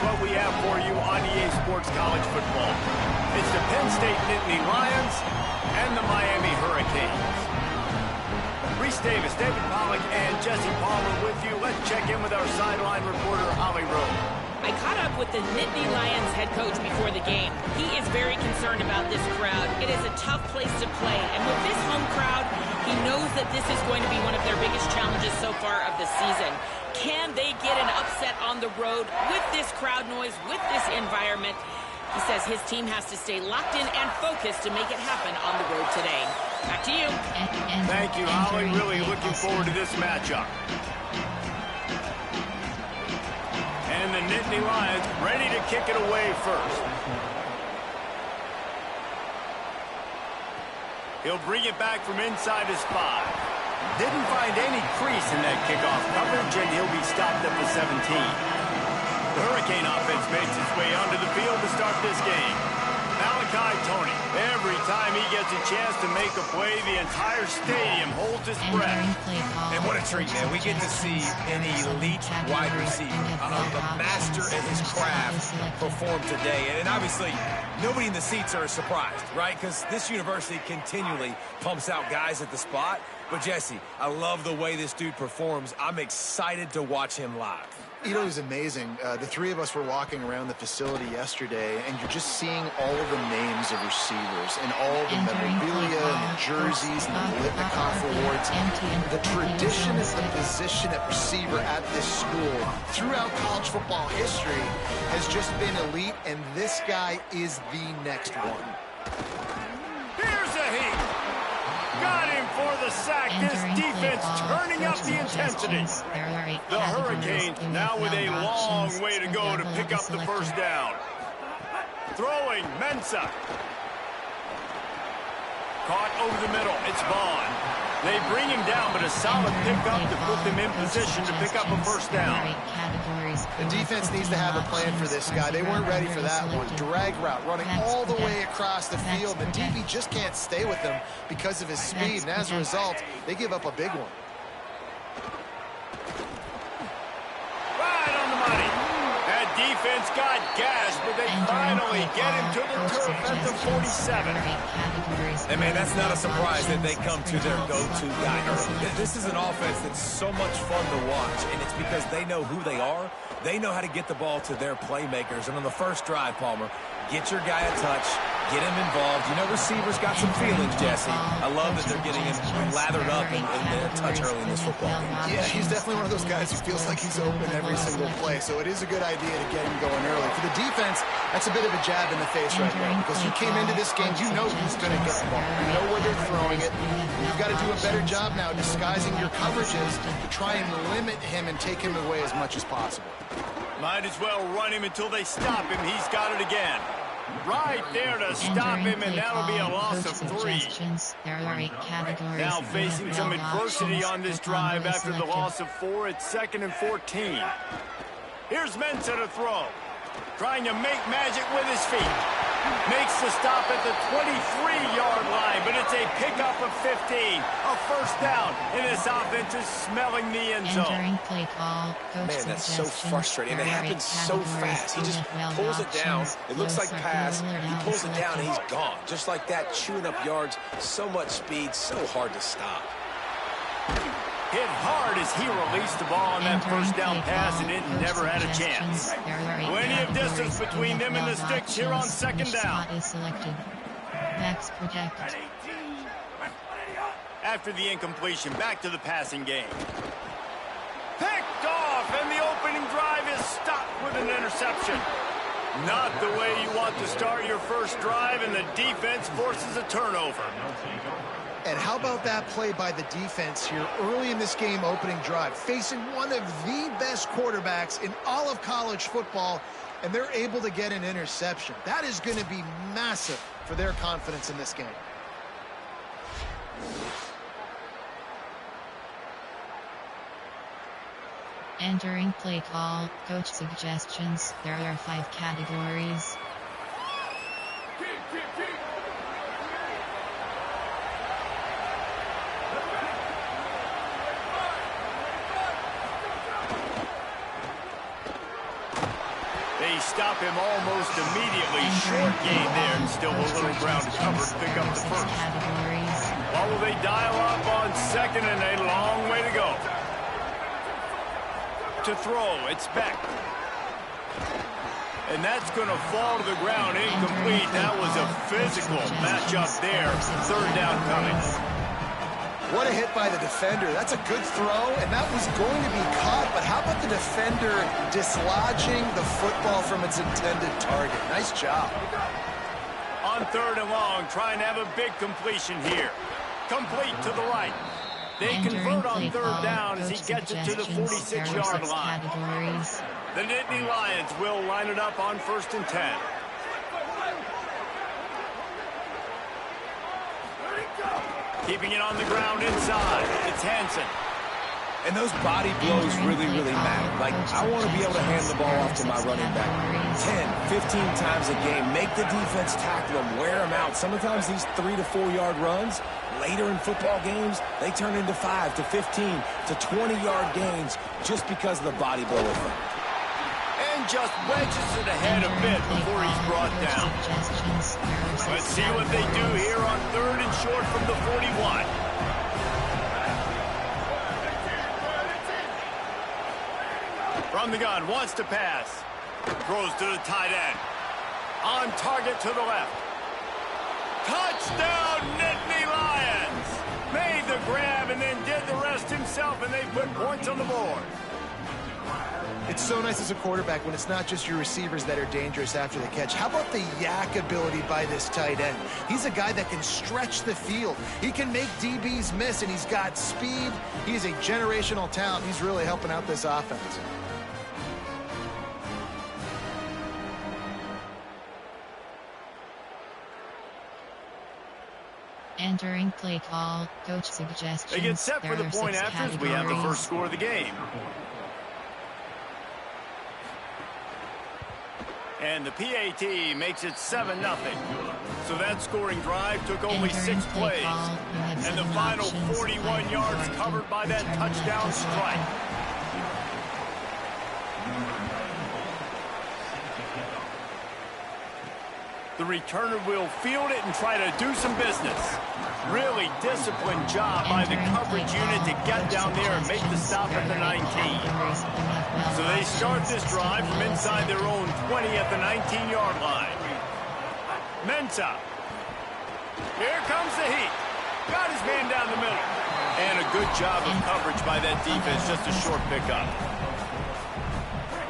what we have for you on EA Sports College Football. It's the Penn State Nittany Lions and the Miami Hurricanes. Reese Davis, David Pollack, and Jesse Palmer with you. Let's check in with our sideline reporter, Holly Rowe. I caught up with the Nittany Lions head coach before the game. He is very concerned about this crowd. It is a tough place to play, and with this home crowd, he knows that this is going to be one of their biggest challenges so far of the season. Can they get an upset on the road with this crowd noise, with this environment? He says his team has to stay locked in and focused to make it happen on the road today. Back to you. Thank you, Holly. Really looking forward to this matchup. And the Nittany Lions ready to kick it away first. He'll bring it back from inside his 5. Didn't find any crease in that kickoff coverage, and he'll be stopped at the 17. The Hurricane offense makes its way onto the field to start this game. Malachi Tony. Every time he gets a chance to make a play, the entire stadium holds its breath. And what a treat, man. We get to see an elite wide receiver, the master at his craft, perform today. And obviously, nobody in the seats are surprised, right? Because this university continually pumps out guys at the spot. But, Jesse, I love the way this dude performs. I'm excited to watch him live. You know, it was amazing. The three of us were walking around the facility yesterday, and you're just seeing all of the names of receivers and all the memorabilia and the jerseys and the Litnikoff awards. The tradition of the position at receiver at this school throughout college football history has just been elite, and this guy is the next one. Here's a heat. Got him for the sack. This defense turning up the intensity. The Hurricanes now with a long way to go to pick up the first down. Throwing, Mensah. Caught over the middle. It's Vaughn. They bring him down, but a solid pickup to put them in position to pick up a first down. The defense needs to have a plan for this guy. They weren't ready for that one. Drag route, running all the way across the field. The DB just can't stay with him because of his speed, and as a result, they give up a big one. Right on the money. That defense got gashed, but they finally get him to the turf at the 47. And, man, that's not a surprise that they come to their go-to guy early. This is an offense that's so much fun to watch, and it's because they know who they are. They know how to get the ball to their playmakers. And on the first drive, Palmer, get your guy a touch, get him involved. You know, receivers got some feelings, Jesse. I love that they're getting him lathered up and a touch early in this football game. Yeah, he's definitely one of those guys who feels like he's open every single play, so it is a good idea to get him going early. For the defense, that's a bit of a jab in the face right now, because you came into this game, you know who's going to get the ball. You know where they're throwing it. You've got to do a better job now disguising your coverages to try and limit him and take him away as much as possible. Might as well run him until they stop him. He's got it again. Right there to stop him, and that'll be a loss of 3. Now facing some adversity on this drive after the loss of 4. It's 2nd and 14. Here's Mensah to throw. Trying to make magic with his feet. Makes the stop at the 23-yard line, but it's a pickup of 15. A first down, and this offense is smelling the end zone. Man, that's so frustrating. It happens so fast. He just pulls it down. It looks like pass. He pulls it down, and he's gone. Just like that, chewing up yards. So much speed, so hard to stop. Hit hard as he released the ball on that first down pass, and it never had a chance. Plenty of distance between them and the sticks here on 2nd down. After the incompletion, back to the passing game. Picked off, and the opening drive is stopped with an interception. Not the way you want to start your first drive, and the defense forces a turnover. And how about that play by the defense here early in this game opening drive, facing one of the best quarterbacks in all of college football, and they're able to get an interception. That is going to be massive for their confidence in this game. Entering play call, coach suggestions. There are 5 categories. They they stop him almost immediately. Short gain there, and still a little ground to cover to pick up the first. Well, will they dial up on second, and a long way to go. To throw, it's Beck. And that's going to fall to the ground, incomplete. That was a physical matchup there. Third down coming. What a hit by the defender. That's a good throw, and that was going to be caught, but how about the defender dislodging the football from its intended target? Nice job. On third and long, trying to have a big completion here. Complete to the right. They convert on third down as he gets it to the 46-yard line. The Nittany Lions will line it up on 1st and 10. Keeping it on the ground inside. It's Hansen. And those body blows really, really matter. Like, I want to be able to hand the ball off to my running back 10, 15 times a game. Make the defense tackle them, wear them out. Sometimes these 3 to 4 yard runs, later in football games, they turn into 5 to 15 to 20-yard gains just because of the body blow effect. And just wedges it ahead a bit before he's brought down. Let's see what they do here on third and short from the 41. From the gun, wants to pass. Throws to the tight end. On target to the left. Touchdown, Nittany Lions! Made the grab and then did the rest himself, and they put points on the board. It's so nice as a quarterback when it's not just your receivers that are dangerous after the catch. How about the yak ability by this tight end? He's a guy that can stretch the field. He can make DBs miss, and he's got speed. He's a generational talent. He's really helping out this offense. Entering play call, coach suggestions. They get set for the point after as we have the first score of the game. And the PAT makes it 7-0. So that scoring drive took only 6 plays. And the final 41 yards covered by that touchdown strike. The returner will field it and try to do some business. Really disciplined job by the coverage unit to get down there and make the stop at the 19. So they start this drive from inside their own 20 at the 19-yard line. Mensah. Here comes the heat. Got his man down the middle. And a good job of coverage by that defense, just a short pickup.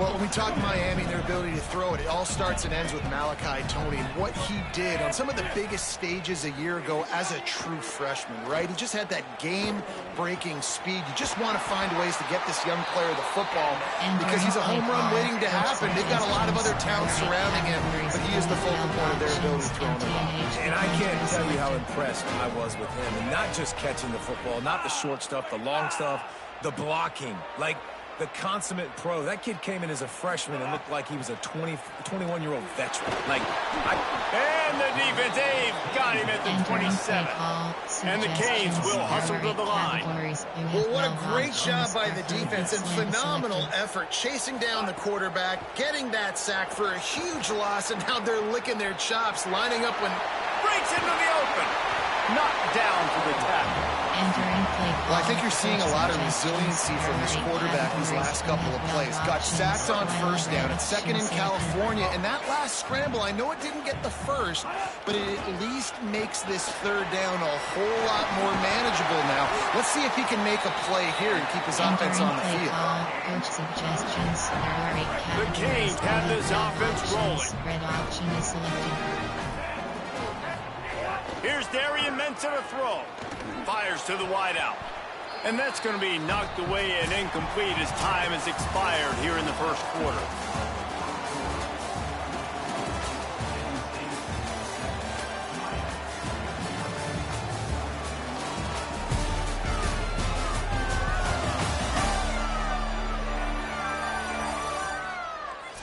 Well, when we talk Miami and their ability to throw it all starts and ends with Malachi Tony. What he did on some of the biggest stages a year ago as a true freshman, right? He just had that game-breaking speed. You just want to find ways to get this young player the football because he's a home run waiting to happen. They've got a lot of other talent surrounding him, but he is the focal point of their ability to throw the ball. And I can't tell you how impressed I was with him. And not just catching the football, not the short stuff, the long stuff, the blocking. Like, the consummate pro. That kid came in as a freshman and looked like he was a 21-year-old veteran. And the defense, they've got him at the 27. And the Canes will hustle to the line. Well, what a great job by the defense and phenomenal effort chasing down the quarterback, getting that sack for a huge loss, and now they're licking their chops, lining up when breaks into the open. Knocked down for the tackle. Well, I think you're seeing a lot of resiliency from this quarterback these last couple of plays. Got sacked on first down and second in California. And that last scramble, I know it didn't get the first, but it at least makes this third down a whole lot more manageable now. Let's see if he can make a play here and keep his offense on the field. The Canes have this offense rolling. Here's Darian Mensah to throw. Fires to the wideout. And that's going to be knocked away and incomplete as time has expired here in the first quarter.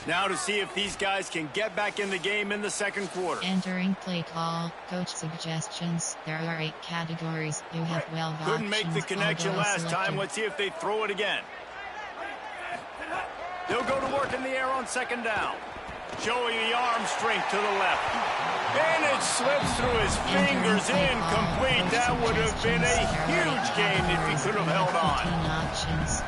Now to see if these guys can get back in the game in the second quarter. Entering play call, coach suggestions. There are 8 categories. You have 12 options. Couldn't make the connection last time. Let's see if they throw it again. They'll go to work in the air on second down. Showing the arm strength to the left. And it slips through his fingers, incomplete. That would have been a huge gain if he could have held on.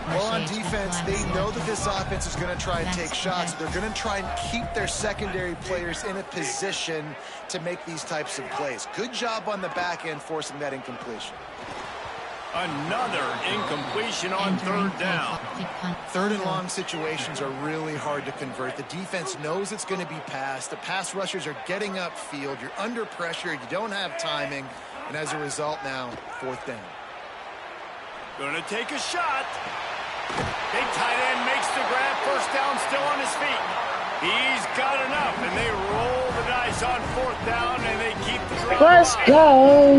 Well, on defense, they know that this offense is going to try and take shots. They're going to try and keep their secondary players in a position to make these types of plays. Good job on the back end forcing that incompletion. Another incompletion on third down. Third and long situations are really hard to convert. The defense knows it's going to be passed. The pass rushers are getting upfield. You're under pressure. You don't have timing. And as a result now, fourth down. Going to take a shot. Big tight end makes the grab. First down, still on his feet. He's got enough, and they roll the dice on fourth down, and they keep the drive. Let's go.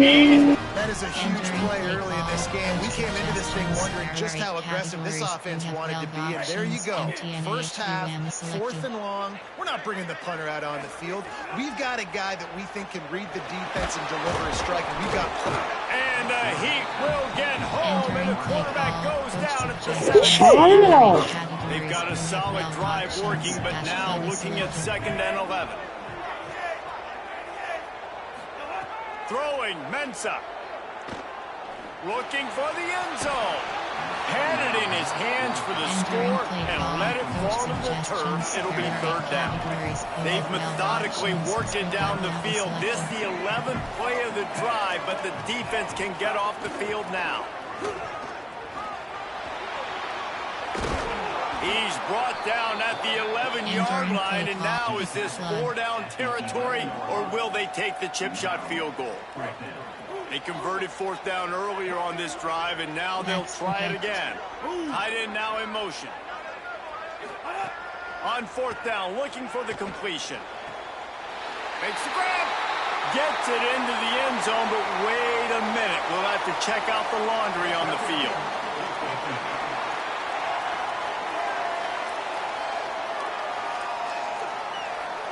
That is a huge play early in this game. We came into this thing wondering just how aggressive this offense wanted to be, and there you go. First half, fourth and long. We're not bringing the punter out on the field. We've got a guy that we think can read the defense and deliver a strike, and we've got punter. And the Heat will get home, and the quarterback goes down at the 7. They've got a solid drive working, but now looking at 2nd and 11. Throwing, Mensah. Looking for the end zone. Had it in his hands for the score and let it fall to the turf. It'll be third down. They've methodically worked it down the field. This the 11th play of the drive, but the defense can get off the field now. He's brought down at the 11-yard line, and now is this 4-down territory, or will they take the chip shot field goal? They converted fourth down earlier on this drive, and now they'll try it again. Tight end now in motion. On fourth down, looking for the completion. Makes the grab. Gets it into the end zone, but wait a minute. We'll have to check out the laundry on the field.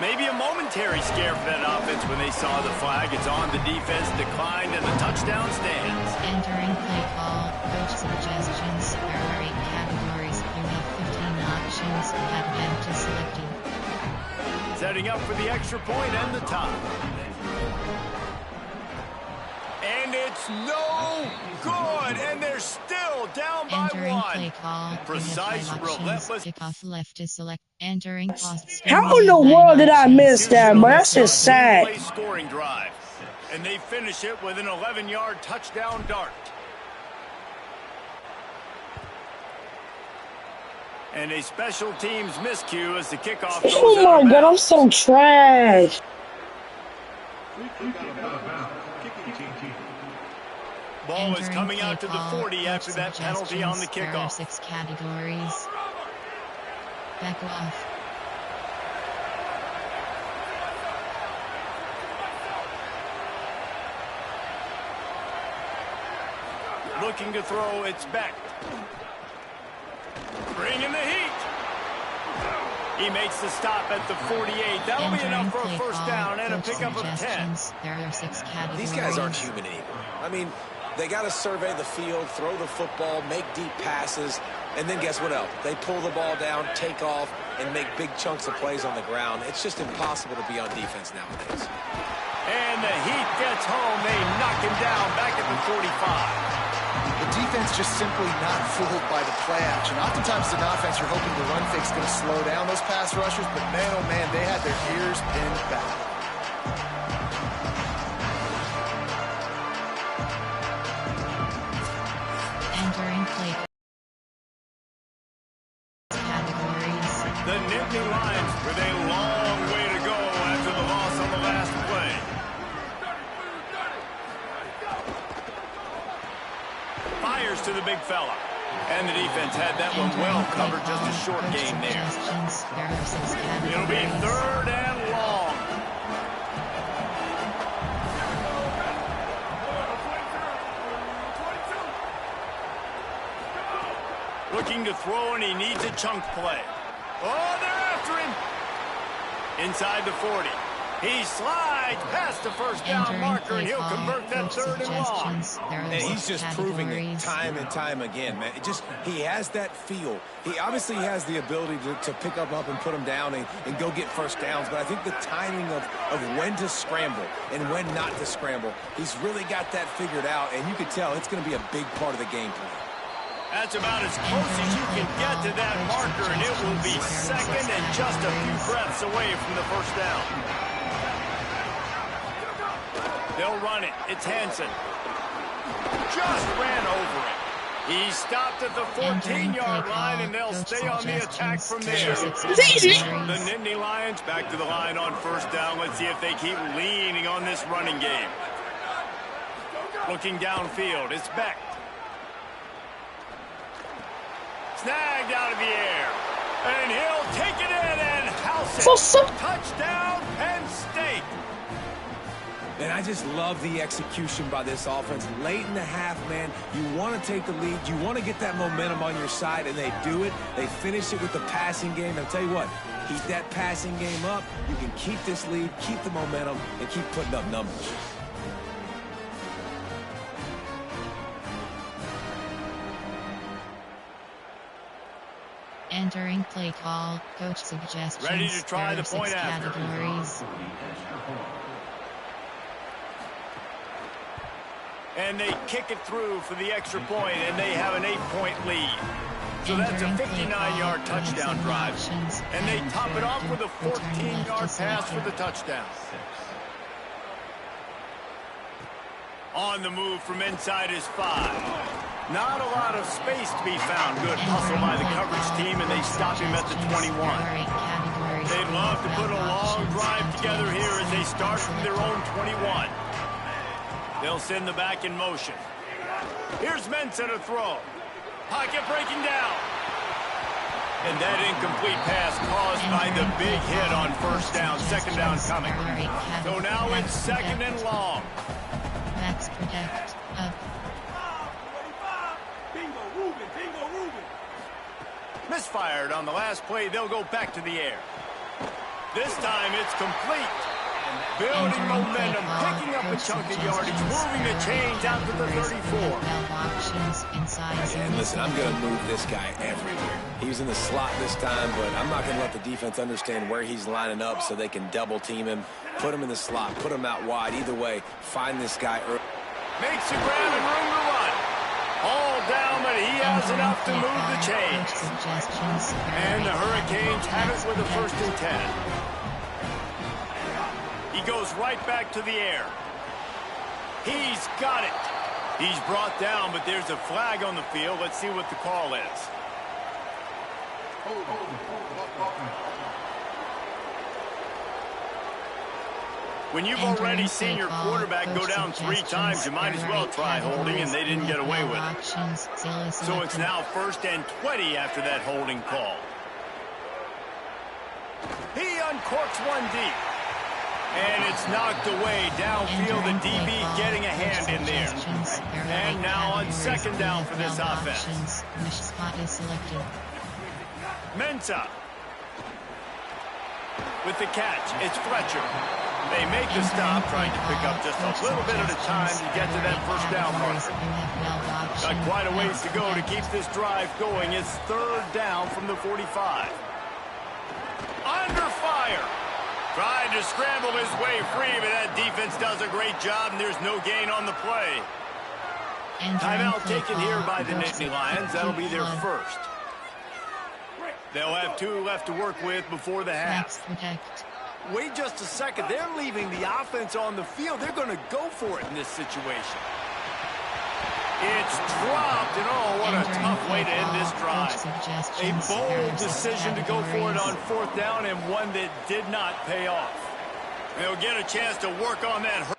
Maybe a momentary scare for that offense when they saw the flag. It's on. The defense declined, and the touchdown stands. Entering play call, coach suggestions. There are 8 categories. You have 15 options. Add them to selected. Setting up for the extra point and the top. And it's no good, and they're still down by Entering 1. play call. Precise, relentless. Kickoff left to select. Entering post. How in the world did I miss that, man? That's just sad. Play scoring drive, and they finish it with an 11-yard touchdown dart. And a special teams miscue as the kickoff goes Oh my god, I'm so trash. Ball is coming out to the 40 after that penalty on the kickoff. There are 6 categories. Back off. Looking to throw, it's back. Bringing the heat. He makes the stop at the 48. That'll be enough for a first down and a pickup of 10. There are 6 categories. These guys aren't human anymore. I mean, they got to survey the field, throw the football, make deep passes, and then guess what else? They pull the ball down, take off, and make big chunks of plays on the ground. It's just impossible to be on defense nowadays. And the Heat gets home. They knock him down back at the 45. The defense just simply not fooled by the play action. Oftentimes as an offense, you're hoping the run fake's going to slow down those pass rushers, but man, oh man, they had their ears pinned back. Entering play categories. The Nittany Lions with a long way to go after the loss on the last play. Fires to the big fella. And the defense had that one well covered, just a short gain there. It'll be third and long. Looking to throw, and he needs a chunk play. Oh, they're after him. Inside the 40. He slides past the first down marker, and he'll convert that third and long. And he's just proving it time and time again, man. He has that feel. He obviously has the ability to pick up and put him down and go get first downs, but I think the timing of when to scramble and when not to scramble, he's really got that figured out, and you can tell it's going to be a big part of the game plan. That's about as close as you can get to that marker, and it will be second and just a few breaths away from the first down. They'll run it. It's Hansen. Just ran over it. He stopped at the 14-yard line, and they'll stay on the attack from there. The Nittany Lions back to the line on first down. Let's see if they keep leaning on this running game. Looking downfield, it's Beck. Snagged out of the air. And he'll take it in and house it. Touchdown, Penn State. And I just love the execution by this offense. Late in the half, man, you want to take the lead. You want to get that momentum on your side, and they do it. They finish it with the passing game. I'll tell you what, keep that passing game up. You can keep this lead, keep the momentum, and keep putting up numbers. Entering play call, coach suggestions. Ready to try the point after. Categories. And they kick it through for the extra point, and they have an 8-point lead. So that's a 59-yard touchdown drive. And they top it off with a 14-yard pass for the touchdown. On the move from inside his 5. Not a lot of space to be found. Good hustle by the coverage team, and they stop him at the 21. They'd love to put a long drive together here as they start from their own 21. They'll send the back in motion. Here's Mensah to throw. Pocket breaking down. And that incomplete pass caused by the big hit on first down. Second down coming. So now it's second and long. Max protect. Up. Misfired on the last play. They'll go back to the air. This time it's complete. Building momentum, picking up a chunk of yardage, moving the chains out to the 34. And listen, I'm going to move this guy everywhere. He was in the slot this time, but I'm not going to let the defense understand where he's lining up so they can double team him, put him in the slot, put him out wide. Either way, find this guy early. Makes the ground and room to run. All down, but he has enough to move the chains. And the Hurricanes have it with a 1st and 10. He goes right back to the air. He's got it. He's brought down, but there's a flag on the field. Let's see what the call is. When you've already seen your quarterback go down 3 times, you might as well try holding, and they didn't get away with it. So it's now 1st and 20 after that holding call. He uncorks one deep. And it's knocked away downfield. The DB getting a hand in there. And now on second down for this offense. Mensah. With the catch, it's Fletcher. They make the stop, trying to pick up just a little bit at a time to get to that first down marker. Got quite a ways to go to keep this drive going. It's 3rd down from the 45. Under fire. Tried to scramble his way free, but that defense does a great job, and there's no gain on the play. Timeout taken here by the Nittany Lions. That'll be their 1st. They'll have 2 left to work with before the half. Wait just a second. They're leaving the offense on the field. They're going to go for it in this situation. It's dropped, and oh, what a tough way to end this drive. A bold decision to go for it on 4th down, and one that did not pay off. They'll get a chance to work on that.